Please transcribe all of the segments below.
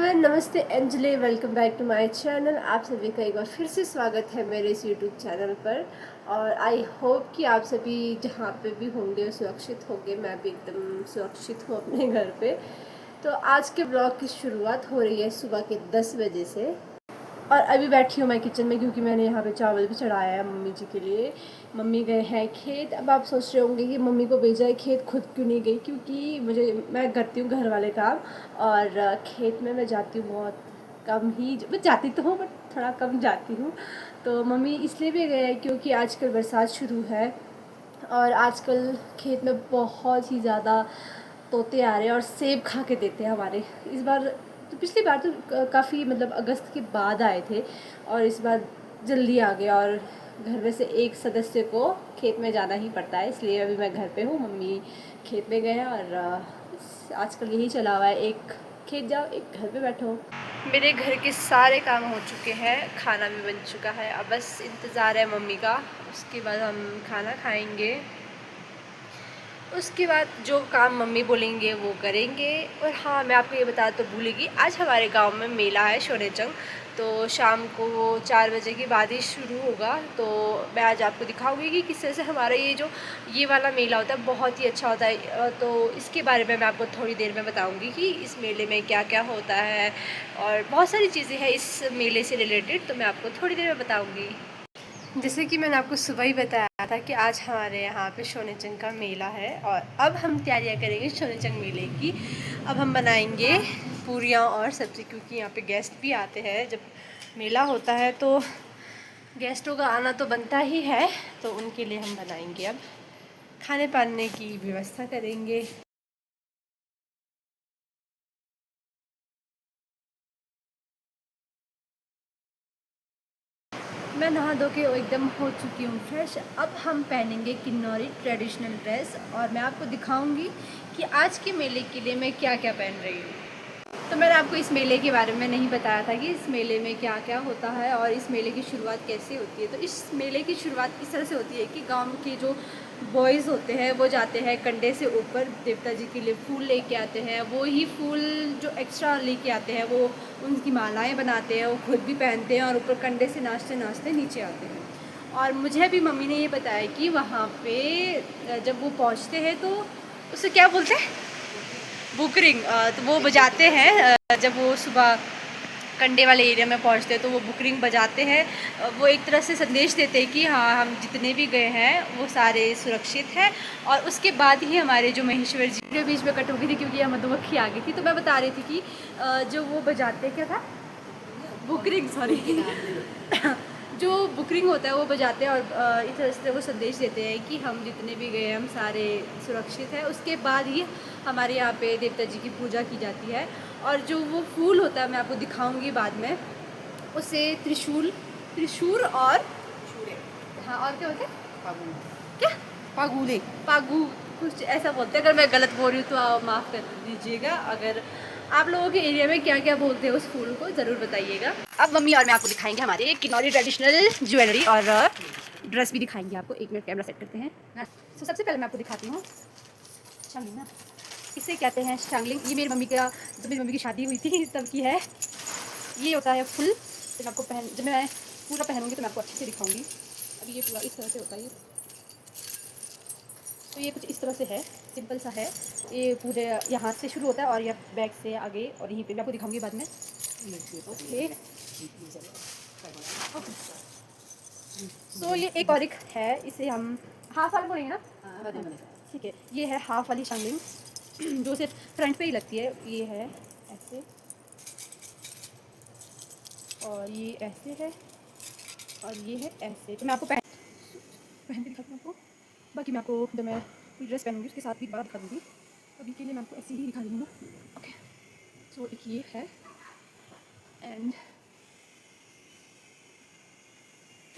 Everyone, नमस्ते Anjali. Welcome back to my channel. आप सभी का एक बार फिर से स्वागत है मेरे इस यूट्यूब चैनल पर। और आई होप कि आप सभी जहाँ पे भी होंगे सुरक्षित होंगे। मैं भी एकदम सुरक्षित हूँ अपने घर पे। तो आज के ब्लॉग की शुरुआत हो रही है सुबह के 10 बजे से। और अभी बैठी हूँ मैं किचन में, क्योंकि मैंने यहाँ पे चावल भी चढ़ाया है मम्मी जी के लिए। मम्मी गए हैं खेत। अब आप सोच रहे होंगे कि मम्मी को भेजा है खेत, खुद क्यों नहीं गई? क्योंकि मैं करती हूँ घर वाले काम, और खेत में मैं जाती हूँ बहुत कम ही। मैं जाती तो हूँ बट थोड़ा कम जाती हूँ। तो मम्मी इसलिए भी गए हैं क्योंकि आजकल बरसात शुरू है, और आजकल खेत में बहुत ही ज़्यादा तोते आ रहे हैं और सेब खा के देते हैं हमारे। इस बार तो, पिछली बार तो काफ़ी मतलब अगस्त के बाद आए थे, और इस बार जल्दी आ गया। और घर में से एक सदस्य को खेत में जाना ही पड़ता है, इसलिए अभी मैं घर पे हूँ। मम्मी खेत में गए हैं, और आजकल यही चला हुआ है, एक खेत जाओ एक घर पे बैठो। मेरे घर के सारे काम हो चुके हैं, खाना भी बन चुका है। अब बस इंतज़ार है मम्मी का, उसके बाद हम खाना खाएंगे। उसके बाद जो काम मम्मी बोलेंगे वो करेंगे। और हाँ, मैं आपको ये बता तो भूलेगी, आज हमारे गांव में मेला है शोनेचंग। तो शाम को वो 4 बजे के बाद ही शुरू होगा। तो मैं आज आपको दिखाऊंगी कि किस तरह से हमारा ये वाला मेला होता है, बहुत ही अच्छा होता है। तो इसके बारे में मैं आपको थोड़ी देर में बताऊंगी कि इस मेले में क्या क्या होता है, और बहुत सारी चीज़ें हैं इस मेले से रिलेटेड। तो मैं आपको थोड़ी देर में बताऊँगी। जैसे कि मैंने आपको सुबह ही बताया था कि आज हमारे यहाँ पे शोनेचंग का मेला है, और अब हम तैयारियाँ करेंगे शोनेचंग मेले की। अब हम बनाएंगे पूरियाँ और सब्ज़ी, क्योंकि यहाँ पे गेस्ट भी आते हैं। जब मेला होता है तो गेस्टों का आना तो बनता ही है, तो उनके लिए हम बनाएंगे। अब खाने पाने की व्यवस्था करेंगे। मैं नहा धो के एकदम हो चुकी हूँ फ्रेश। अब हम पहनेंगे किन्नौरी ट्रेडिशनल ड्रेस, और मैं आपको दिखाऊंगी कि आज के मेले के लिए मैं क्या क्या पहन रही हूँ। तो मैंने आपको इस मेले के बारे में नहीं बताया था कि इस मेले में क्या क्या होता है और इस मेले की शुरुआत कैसे होती है। तो इस मेले की शुरुआत इस तरह से होती है कि गांव के जो बॉयज़ होते हैं वो जाते हैं कंडे से ऊपर, देवता जी के लिए फूल लेके आते हैं। वो ही फूल जो एक्स्ट्रा लेके आते हैं वो उनकी मालाएं बनाते हैं, वो खुद भी पहनते हैं, और ऊपर कंडे से नाचते नाचते नीचे आते हैं। और मुझे भी मम्मी ने ये बताया कि वहाँ पे जब वो पहुँचते हैं तो उसे क्या बोलते हैं, बुकरिंग। तो वो बजाते हैं जब वो सुबह कंडे वाले एरिया में पहुंचते हैं तो वो बुकरिंग बजाते हैं। वो एक तरह से संदेश देते हैं कि हाँ, हम जितने भी गए हैं वो सारे सुरक्षित हैं। और उसके बाद ही हमारे जो महेश्वर जी के बीच में कट हो गई थी, क्योंकि यहाँ मधुमक्खी आ गई थी। तो मैं बता रही थी कि जो वो बजाते क्या था, बुकरिंग, सॉरी जो बुकरिंग होता है वो बजाते हैं, और इस तरह से वो संदेश देते हैं कि हम जितने भी गए हम सारे सुरक्षित हैं। उसके बाद ही हमारे यहाँ पे देवता जी की पूजा की जाती है। और जो वो फूल होता है मैं आपको दिखाऊंगी बाद में, उसे त्रिशूल, त्रिशूल और हाँ, और क्या बोलते हैं, क्या, पागुले, पागु, कुछ ऐसा बोलते हैं। अगर मैं गलत बोल रही हूँ तो आप माफ़ कर दीजिएगा। अगर आप लोगों के एरिया में क्या क्या बोलते हैं उस फूल को, ज़रूर बताइएगा। अब मम्मी और मैं आपको दिखाएंगे हमारे किन्नौरी ट्रेडिशनल ज्वेलरी और ड्रेस भी दिखाएंगे आपको। एक मिनट कैमरा सेट करते हैं। तो सबसे पहले मैं आपको दिखाती हूँ शांगलिंग ना, इसे कहते हैं शांगलिंग। ये मेरी मम्मी का, जब मेरी मम्मी की शादी हुई थी तब की है। ये होता है फुल। जब आपको जब मैं पूरा पहनूंगी तो मैं आपको अच्छे से दिखाऊंगी। अभी ये पूरा इस तरह से होता है। तो ये कुछ इस तरह से है, सिंपल सा है। ये पूरे यहाँ से शुरू होता है और ये बैक से आगे, और यहीं पे मैं आपको दिखाऊंगी बाद में। ओके, सो ये एक और एक है, इसे हम हाफ वाला बोलेंगे ना, ठीक है। ये है हाफ वाली शांगलिंग जो सिर्फ फ्रंट पे ही लगती है। ये है ऐसे, और ये ऐसे है, और ये है ऐसे। तो मैं आपको पहन के दिखाती हूँ आपको। बाकी मैं आपको जब मैं पूरी ड्रेस पहनूंगी उसके साथ भी बात दिखा दूँगी। अभी के लिए मैं आपको ऐसे ही दिखा दूँगी ना। ओके, सो एक ये है, एंड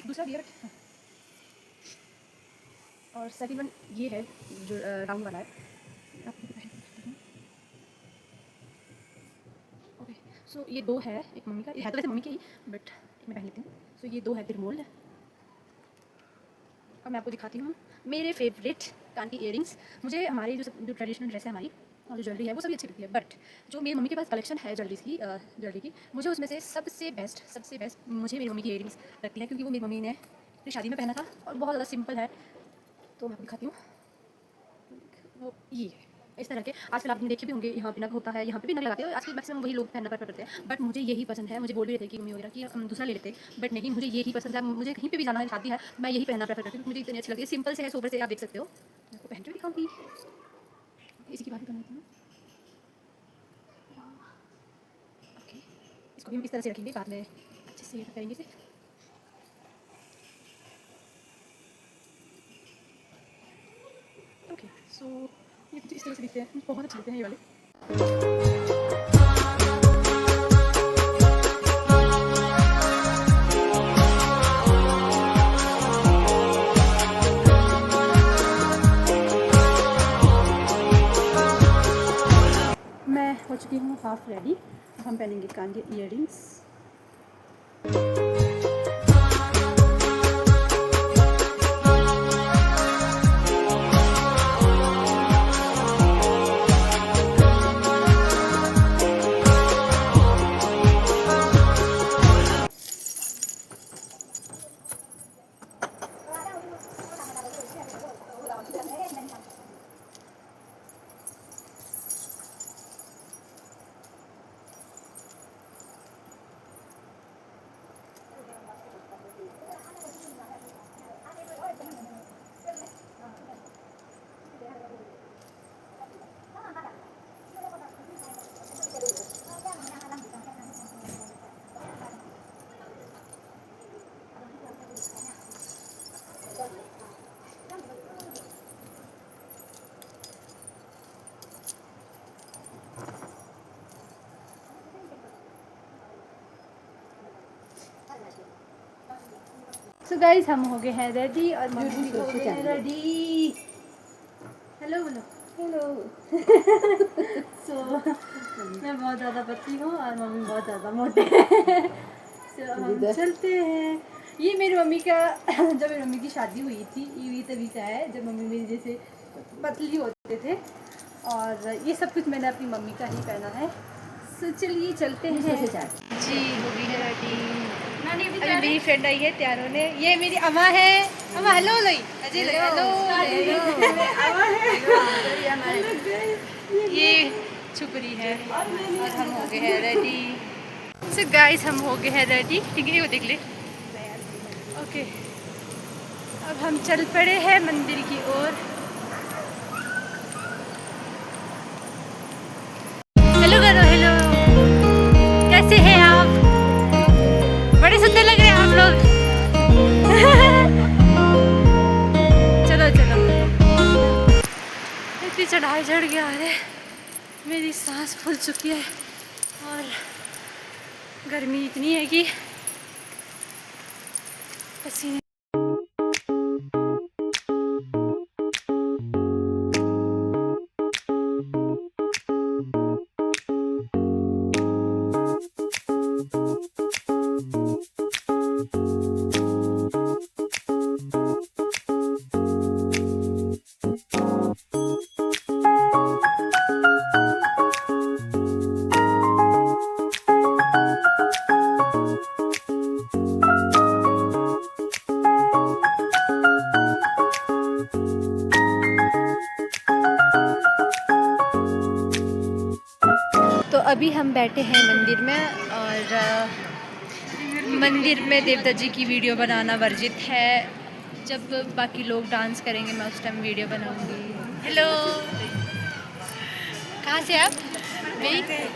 दूसरा भी है, और सेकंड वन ये है जो राउंड वाला है। आपको पहन के दिखाती हूँ। ओके, सो ये दो है, एक मम्मी का, ये है तो वैसे मम्मी की ही, बट मैं पहन लेती हूँ। सो ये दो है बिरमोल। और मैं आपको दिखाती हूँ मेरे फेवरेट कान की इयरिंग्स। मुझे हमारी जो ट्रेडिशनल ड्रेस है हमारी, और जो ज्वेलरी है वो सभी अच्छी लगती है, बट जो मेरी मम्मी के पास कलेक्शन है ज्वेलरी की, मुझे उसमें से सबसे बेस्ट मुझे मेरी मम्मी की इयरिंग्स लगती हैं, क्योंकि वो मेरी मम्मी ने अपनी शादी में पहना था और बहुत ज़्यादा सिंपल है। तो मैं आपको दिखाती हूँ, वो ये है इस तरह के। आजकल आपने देखे भी होंगे, यहाँ पे नग होता है, यहाँ पे भी नग लगाते हैं, आजकल मैक्सिमम वही लोग पहनना प्रेफर करते हैं, बट मुझे यही पसंद है। मुझे बोल भी रहे थे कि मम्मी वगैरह कि हम दूसरा ले लेते, बट नहीं, मुझे यही पसंद है। मुझे कहीं पे भी जाना है, शादी है, मैं यही पहनना प्रेफर करती हूँ, मुझे इतनी अच्छी लगती है, सिंपल से है, सोबर से, आप देख सकते हो। मैं आपको पहन के भी दिखाऊंगी, इसी की बात करना था। ओके, इसको भी हम इस तरह से रखेंगे, बाद में अच्छे से करेंगे इसे। ओके, सो ये कुछ इस तरह से दिखते हैं, बहुत अच्छे लगते हैं ये वाले। मैं हो चुकी हूँ हाफ रेडी। अब हम पहनेंगे कान के इयररिंग्स। सो गाइस, हम हो गए हैं रेडी और मम्मी भी हो गए हैं रेडी। हेलो बोलो, हेलो। सो मैं बहुत ज़्यादा पतली हूँ और मम्मी बहुत ज़्यादा मोटे हैं। सो हम चलते हैं। ये मेरी मम्मी का जब मेरी मम्मी की शादी हुई थी, ये तभी का है जब मम्मी मेरी जैसे पतली होते थे, और ये सब कुछ मैंने अपनी मम्मी का ही पहना है। सो चलिए चलते हैं जी। हो गई है रेडी। अभी मेरी फ्रेंड आई है, तैयार होने। ये मेरी अम्मा है। अम्मा हेलो लो, अजय हेलो। ये छुपरी है और हम हो गए हैं रेडी। सो गाइस, हम हो गए हैं रेडी, ठीक है, वो देख ले। ओके, अब हम चल पड़े हैं मंदिर की ओर। हेलो करो, हेलो, कैसे हैं आप? बड़े सुंदर लग रहे हैं आप लोग। चलो चलो, इतनी चढ़ाई चढ़ के आ रहे, मेरी सांस फूल चुकी है और गर्मी इतनी है कि पसीने। तो अभी हम बैठे हैं मंदिर में, और मंदिर में देवता जी की वीडियो बनाना वर्जित है। जब बाकी लोग डांस करेंगे मैं उस टाइम वीडियो बनाऊंगी। हेलो, कहाँ से आप?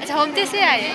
अच्छा, होमते से आए हैं।